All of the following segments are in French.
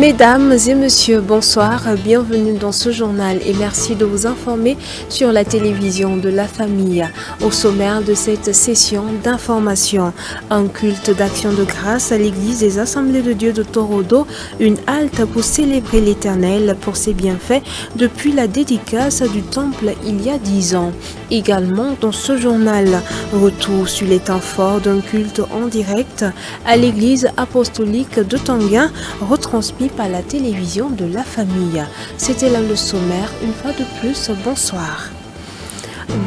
Mesdames et messieurs, bonsoir, bienvenue dans ce journal et merci de vous informer sur la télévision de la famille. Au sommaire de cette session d'information, un culte d'action de grâce à l'église des Assemblées de Dieu de Torodo, une halte pour célébrer l'Éternel pour ses bienfaits depuis la dédicace du temple il y a 10 ans. Également dans ce journal, retour sur les temps forts d'un culte en direct à l'église apostolique de Tanguin, retransmis par la télévision de la famille. C'était là le sommaire. Une fois de plus, bonsoir.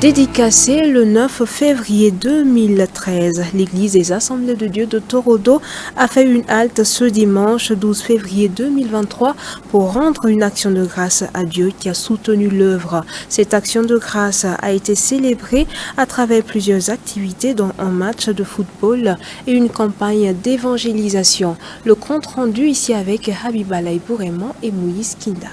Dédicacé le 9 février 2013, l'église des Assemblées de Dieu de Torodo a fait une halte ce dimanche 12 février 2023 pour rendre une action de grâce à Dieu qui a soutenu l'œuvre. Cette action de grâce a été célébrée à travers plusieurs activités dont un match de football et une campagne d'évangélisation. Le compte rendu ici avec Habibalaï Bourema et Moïse Kinda.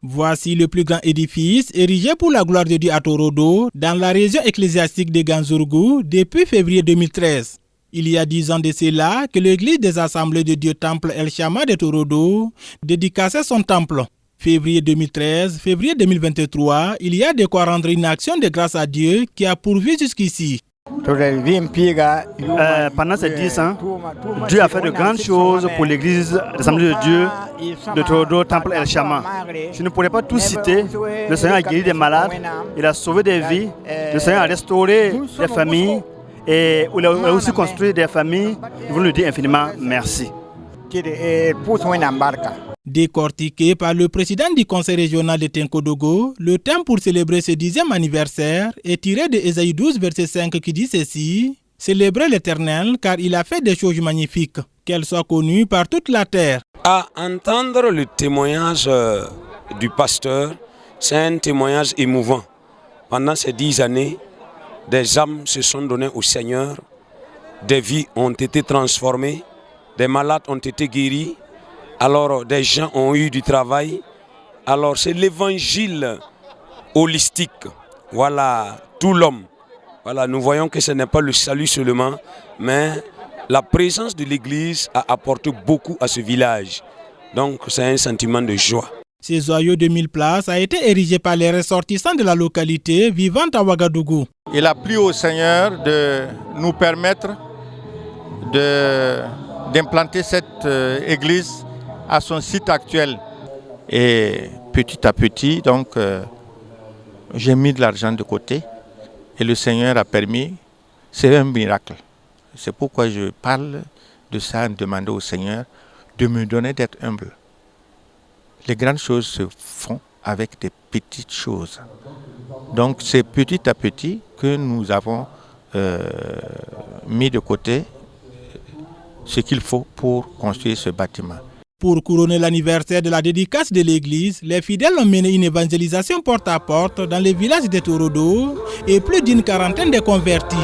Voici le plus grand édifice érigé pour la gloire de Dieu à Torodo, dans la région ecclésiastique de Ganzourgou, depuis février 2013. Il y a 10 ans de cela que l'église des Assemblées de Dieu Temple El Shama de Torodo dédicaçait son temple. Février 2013, février 2023, il y a de quoi rendre une action de grâce à Dieu qui a pourvu jusqu'ici. Pendant ces 10 ans, Dieu a fait de grandes choses pour l'église d'Assemblée de Dieu de Torodo, Temple El Shama. Je ne pourrais pas tout citer. Le Seigneur a guéri des malades, il a sauvé des vies, le Seigneur a restauré des familles et il a aussi construit des familles. Nous voulons lui dire infiniment merci. Décortiqué par le président du conseil régional de Tenkodogo, le thème pour célébrer ce 10e anniversaire est tiré de Ésaïe 12, verset 5 qui dit ceci: « Célébrez l'Éternel car il a fait des choses magnifiques, qu'elles soient connues par toute la terre. » À entendre le témoignage du pasteur, c'est un témoignage émouvant. Pendant ces 10 années, des âmes se sont données au Seigneur, des vies ont été transformées, des malades ont été guéris. Alors des gens ont eu du travail. Alors c'est l'évangile holistique. Voilà, tout l'homme. Voilà, nous voyons que ce n'est pas le salut seulement, mais la présence de l'église a apporté beaucoup à ce village. Donc c'est un sentiment de joie. Ce joyau de 1000 places a été érigé par les ressortissants de la localité vivant à Ouagadougou. Il a plu au Seigneur de nous permettre d'implanter cette église à son site actuel. Et petit à petit, donc, j'ai mis de l'argent de côté et le Seigneur a permis, c'est un miracle. C'est pourquoi je parle de ça en demandant au Seigneur de me donner d'être humble. Les grandes choses se font avec des petites choses. Donc c'est petit à petit que nous avons mis de côté ce qu'il faut pour construire ce bâtiment. Pour couronner l'anniversaire de la dédicace de l'église, les fidèles ont mené une évangélisation porte à porte dans les villages de Torodo et plus d'une quarantaine de convertis.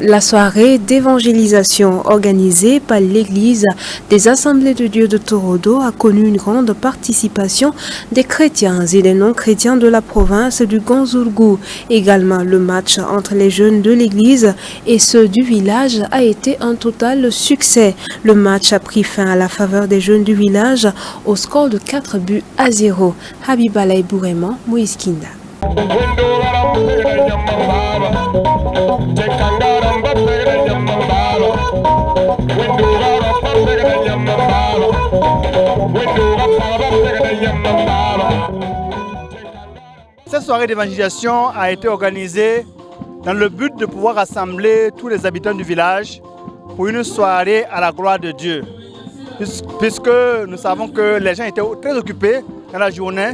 La soirée d'évangélisation organisée par l'église des Assemblées de Dieu de Torodo a connu une grande participation des chrétiens et des non-chrétiens de la province du Ganzourgou. Également, le match entre les jeunes de l'église et ceux du village a été un total succès. Le match a pris fin à la faveur des jeunes du village au score de 4-0. Habibalaï Bourema, Moïse Kinda. Cette soirée d'évangélisation a été organisée dans le but de pouvoir rassembler tous les habitants du village pour une soirée à la gloire de Dieu. Puisque nous savons que les gens étaient très occupés dans la journée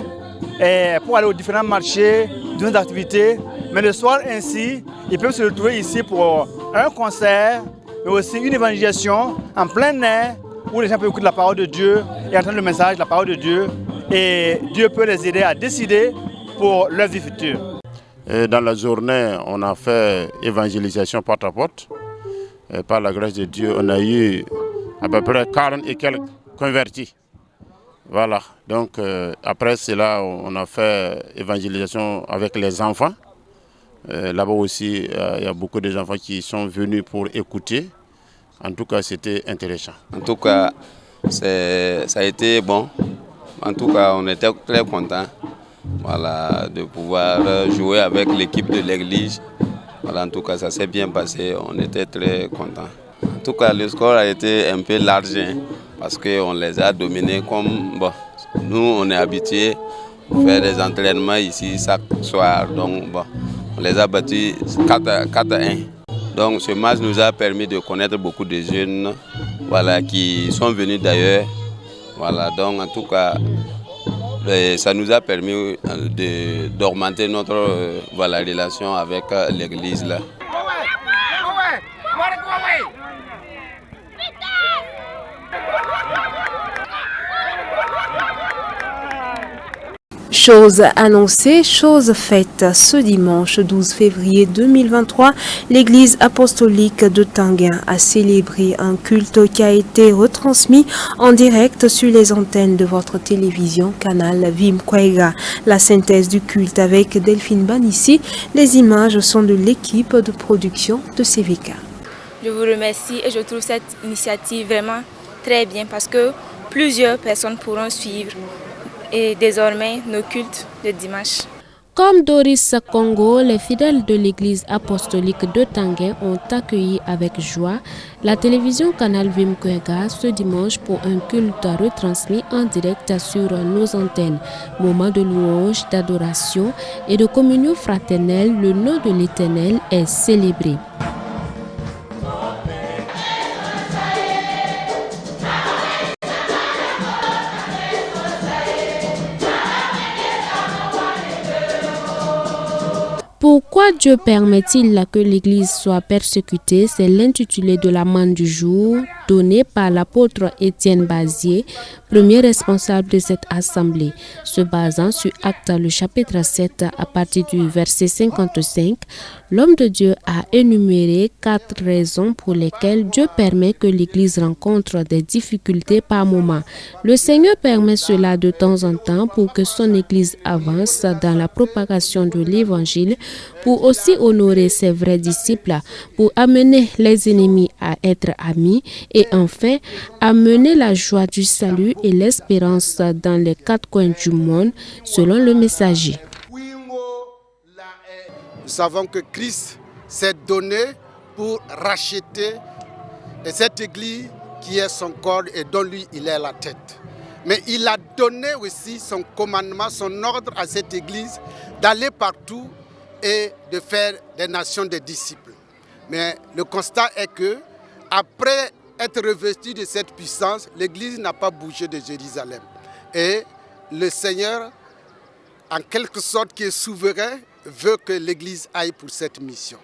et pour aller aux différents marchés, différentes activités. Mais le soir ainsi, ils peuvent se retrouver ici pour un concert, mais aussi une évangélisation en plein air où les gens peuvent écouter la parole de Dieu et entendre le message de la parole de Dieu. Et Dieu peut les aider à décider pour leur vie future. Et dans la journée, on a fait évangélisation porte à porte. Et par la grâce de Dieu, on a eu à peu près 40 et quelques convertis. Voilà, donc après cela, on a fait évangélisation avec les enfants. Là-bas aussi, il y a beaucoup d'enfants qui sont venus pour écouter. En tout cas, c'était intéressant. En tout cas, ça a été bon. En tout cas, on était très contents, voilà, de pouvoir jouer avec l'équipe de l'église. Voilà, en tout cas, ça s'est bien passé. On était très contents. En tout cas, le score a été un peu large, hein, parce qu'on les a dominés comme... Bon, nous, on est habitués à faire des entraînements ici chaque soir. Donc, bon, on les a battus 4-1. Donc, ce match nous a permis de connaître beaucoup de jeunes, voilà, qui sont venus d'ailleurs. Voilà, donc, en tout cas, ça nous a permis d'augmenter notre voilà, relation avec l'église là. Chose annoncée, chose faite. Ce dimanche 12 février 2023, l'église apostolique de Tanguin a célébré un culte qui a été retransmis en direct sur les antennes de votre télévision Canal Vim Kwega. La synthèse du culte avec Delphine Banissi. Les images sont de l'équipe de production de CVK. Je vous remercie et je trouve cette initiative vraiment très bien parce que plusieurs personnes pourront suivre et désormais nos cultes de dimanche. Comme Doris Congo, les fidèles de l'église apostolique de Tanguin ont accueilli avec joie la télévision Canal Vim Kwega ce dimanche pour un culte retransmis en direct sur nos antennes. Moment de louange, d'adoration et de communion fraternelle, le nom de l'Éternel est célébré. Pourquoi Dieu permet-il que l'Église soit persécutée? C'est l'intitulé de la manne du jour donné par l'apôtre Étienne Bazier, premier responsable de cette assemblée. Se basant sur Actes le chapitre 7 à partir du verset 55, l'homme de Dieu a énuméré 4 raisons pour lesquelles Dieu permet que l'Église rencontre des difficultés par moment. Le Seigneur permet cela de temps en temps pour que son Église avance dans la propagation de l'Évangile, pour aussi honorer ses vrais disciples, pour amener les ennemis à être amis et enfin amener la joie du salut et l'espérance dans les 4 coins du monde selon le messager. Nous savons que Christ s'est donné pour racheter cette église qui est son corps et dont lui il est la tête. Mais il a donné aussi son commandement, son ordre à cette église d'aller partout et de faire des nations des disciples. Mais le constat est que après être revêtu de cette puissance, l'église n'a pas bougé de Jérusalem. Et le Seigneur, en quelque sorte qui est souverain, veut que l'église aille pour cette mission.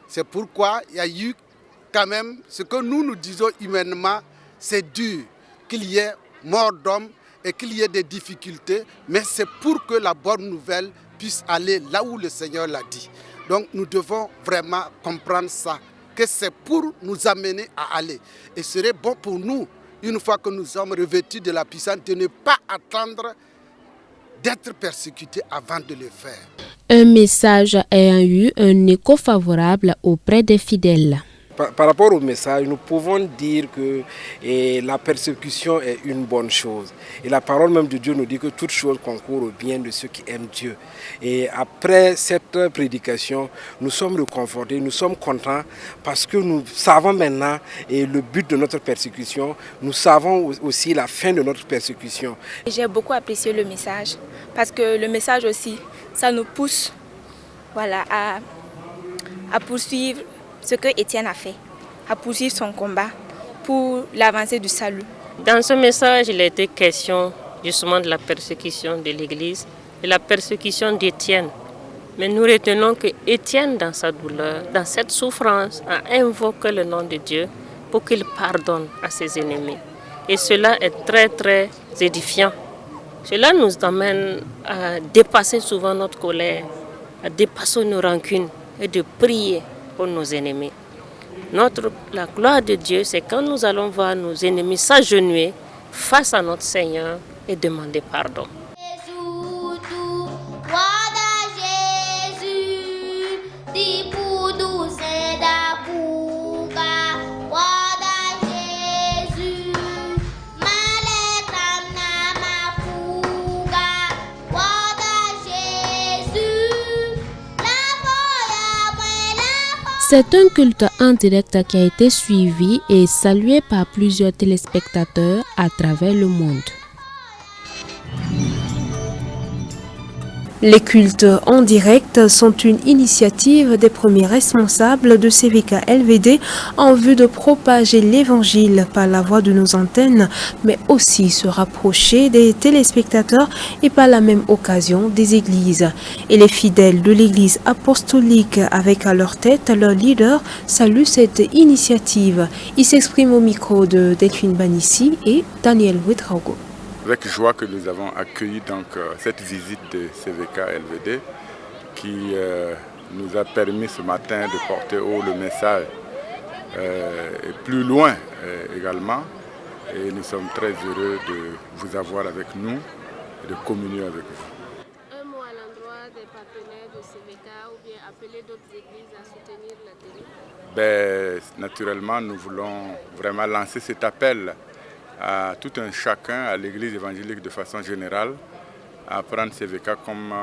C'est pourquoi il y a eu quand même ce que nous disons humainement, c'est dur qu'il y ait mort d'hommes et qu'il y ait des difficultés, mais c'est pour que la bonne nouvelle puisse aller là où le Seigneur l'a dit. Donc nous devons vraiment comprendre ça, que c'est pour nous amener à aller. Et ce serait bon pour nous, une fois que nous sommes revêtus de la puissance, de ne pas attendre d'être persécutés avant de le faire. Un message ayant eu un écho favorable auprès des fidèles. Par rapport au message, nous pouvons dire que la persécution est une bonne chose. Et la parole même de Dieu nous dit que toute chose concourt au bien de ceux qui aiment Dieu. Et après cette prédication, nous sommes réconfortés, nous sommes contents parce que nous savons maintenant le but de notre persécution. Nous savons aussi la fin de notre persécution. J'ai beaucoup apprécié le message parce que le message aussi, ça nous pousse voilà, à poursuivre ce que Étienne a fait, à poursuivre son combat pour l'avancée du salut. Dans ce message, il a été question justement de la persécution de l'Église et la persécution d'Étienne. Mais nous retenons que Étienne, dans sa douleur, dans cette souffrance, a invoqué le nom de Dieu pour qu'il pardonne à ses ennemis. Et cela est très, très édifiant. Cela nous amène à dépasser souvent notre colère, à dépasser nos rancunes et de prier pour nos ennemis. La gloire de Dieu, c'est quand nous allons voir nos ennemis s'agenouiller face à notre Seigneur et demander pardon. C'est un culte en direct qui a été suivi et salué par plusieurs téléspectateurs à travers le monde. Les cultes en direct sont une initiative des premiers responsables de CVK LVD en vue de propager l'évangile par la voie de nos antennes, mais aussi se rapprocher des téléspectateurs et par la même occasion des églises. Et les fidèles de l'église apostolique avec à leur tête leur leader saluent cette initiative. Ils s'expriment au micro de Delphine Banissi et Daniel Ouedraogo. Avec joie que nous avons accueilli donc cette visite de CVK LVD qui nous a permis ce matin de porter haut le message et plus loin également. Et nous sommes très heureux de vous avoir avec nous et de communier avec vous. Un mot à l'endroit des partenaires de CVK ou bien appeler d'autres églises à soutenir la télé? Naturellement, nous voulons vraiment lancer cet appel à tout un chacun, à l'église évangélique de façon générale, à prendre CVK comme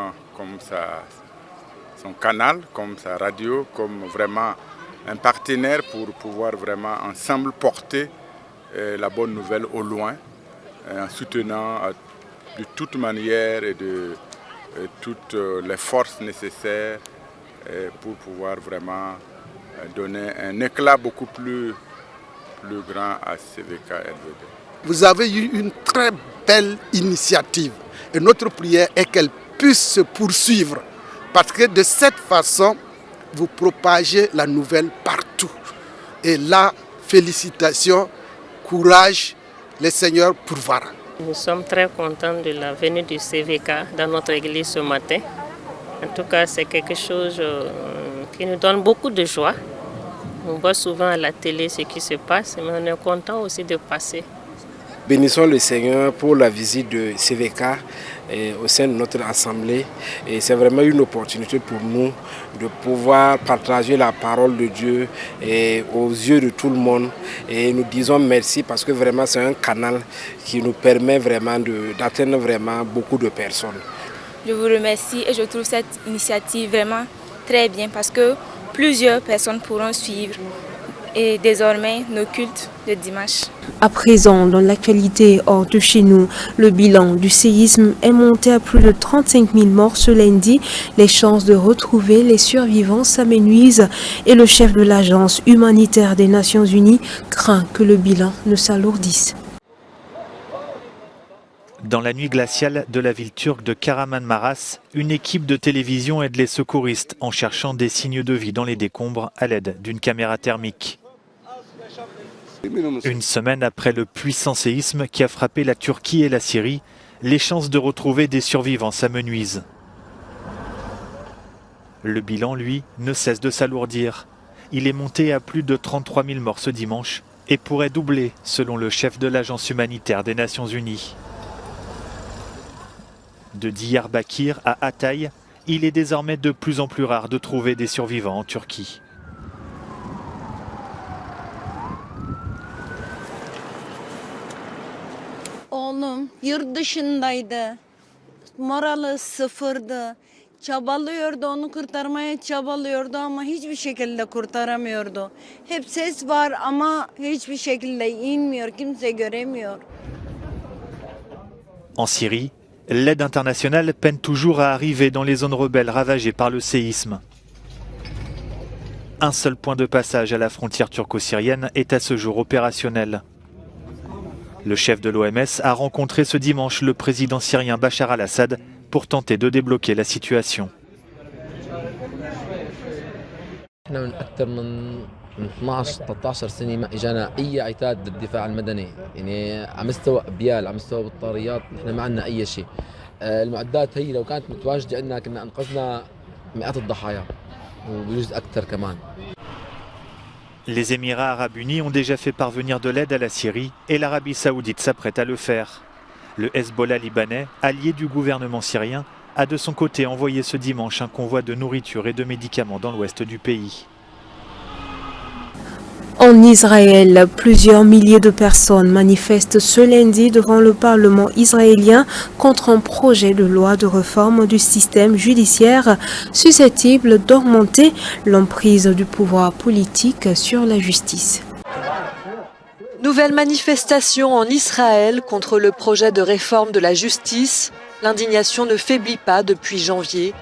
son canal, comme sa radio, comme vraiment un partenaire pour pouvoir vraiment ensemble porter la bonne nouvelle au loin, en soutenant de toute manière et de toutes les forces nécessaires pour pouvoir vraiment donner un éclat beaucoup plus grand à CVK LVD. Vous avez eu une très belle initiative et notre prière est qu'elle puisse se poursuivre parce que de cette façon, vous propagez la nouvelle partout. Et là, félicitations, courage, le Seigneur pourvoira. Nous sommes très contents de la venue du CVK dans notre église ce matin. En tout cas, c'est quelque chose qui nous donne beaucoup de joie. On voit souvent à la télé ce qui se passe, mais on est content aussi de passer. Bénissons le Seigneur pour la visite de CVK au sein de notre assemblée. Et c'est vraiment une opportunité pour nous de pouvoir partager la parole de Dieu aux yeux de tout le monde. Et nous disons merci parce que vraiment c'est un canal qui nous permet vraiment d'atteindre vraiment beaucoup de personnes. Je vous remercie et je trouve cette initiative vraiment très bien parce que plusieurs personnes pourront suivre et désormais nos cultes de dimanche. À présent, dans l'actualité hors de chez nous, le bilan du séisme est monté à plus de 35 000 morts ce lundi. Les chances de retrouver les survivants s'amenuisent et le chef de l'Agence humanitaire des Nations Unies craint que le bilan ne s'alourdisse. Dans la nuit glaciale de la ville turque de Kahramanmaraş, une équipe de télévision aide les secouristes en cherchant des signes de vie dans les décombres à l'aide d'une caméra thermique. Une semaine après le puissant séisme qui a frappé la Turquie et la Syrie, les chances de retrouver des survivants s'amenuisent. Le bilan, lui, ne cesse de s'alourdir. Il est monté à plus de 33 000 morts ce dimanche et pourrait doubler selon le chef de l'Agence humanitaire des Nations Unies. De Diyarbakir à Hatay, il est désormais de plus en plus rare de trouver des survivants en Turquie. Oğlum yurt dışındaydı. Moralı sıfırdı. Çabalıyordu, onu kurtarmaya çabalıyordu ama hiçbir şekilde kurtaramıyordu. Hep ses var ama hiçbir şekilde inmiyor, kimse göremiyor. En Syrie, l'aide internationale peine toujours à arriver dans les zones rebelles ravagées par le séisme. Un seul point de passage à la frontière turco-syrienne est à ce jour opérationnel. Le chef de l'OMS a rencontré ce dimanche le président syrien Bachar al-Assad pour tenter de débloquer la situation. من اكثر من 12 13 سنه ما اجانا اي عتاد بالدفاع المدني، يعني على مستوى ابيال، على مستوى بطاريات، نحن ما عندنا اي شيء. المعدات هي لو كانت متواجده عندنا كنا انقذنا مئات الضحايا وبجوز اكثر كمان. Les Émirats arabes unis ont déjà fait parvenir de l'aide à la Syrie et l'Arabie saoudite s'apprête à le faire. Le Hezbollah libanais, allié du gouvernement syrien, a de son côté envoyé ce dimanche un convoi de nourriture et de médicaments dans l'ouest du pays. En Israël, plusieurs milliers de personnes manifestent ce lundi devant le Parlement israélien contre un projet de loi de réforme du système judiciaire susceptible d'augmenter l'emprise du pouvoir politique sur la justice. Nouvelle manifestation en Israël contre le projet de réforme de la justice. L'indignation ne faiblit pas depuis janvier.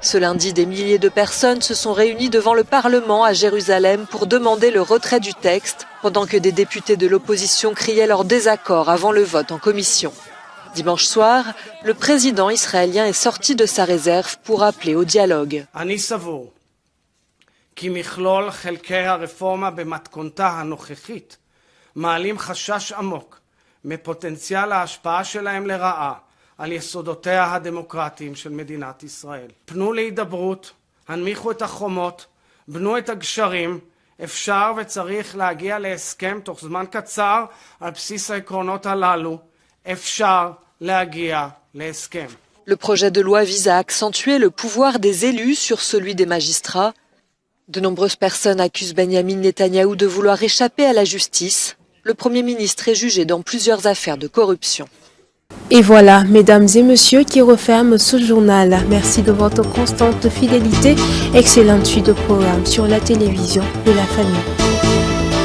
Ce lundi, des milliers de personnes se sont réunies devant le Parlement à Jérusalem pour demander le retrait du texte, pendant que des députés de l'opposition criaient leur désaccord avant le vote en commission. Dimanche soir, le président israélien est sorti de sa réserve pour appeler au dialogue. על יסודותיה הדמוקרטיים של מדינת ישראל. פנו להידברות, הנמיכו את החומות, בנו את הגשרים, אפשר וצריך להגיע להסכם תוך זמן קצר על בסיס העקרונות הללו, אפשר להגיע להסכם. Le projet de loi vise à accentuer le pouvoir des élus sur celui des magistrats. De nombreuses personnes accusent Benjamin Netanyahou de vouloir échapper à la justice. Le Premier ministre est jugé dans plusieurs affaires de corruption. Et voilà, mesdames et messieurs, qui referme ce journal. Merci de votre constante fidélité. Excellente suite de programme sur la télévision de la famille.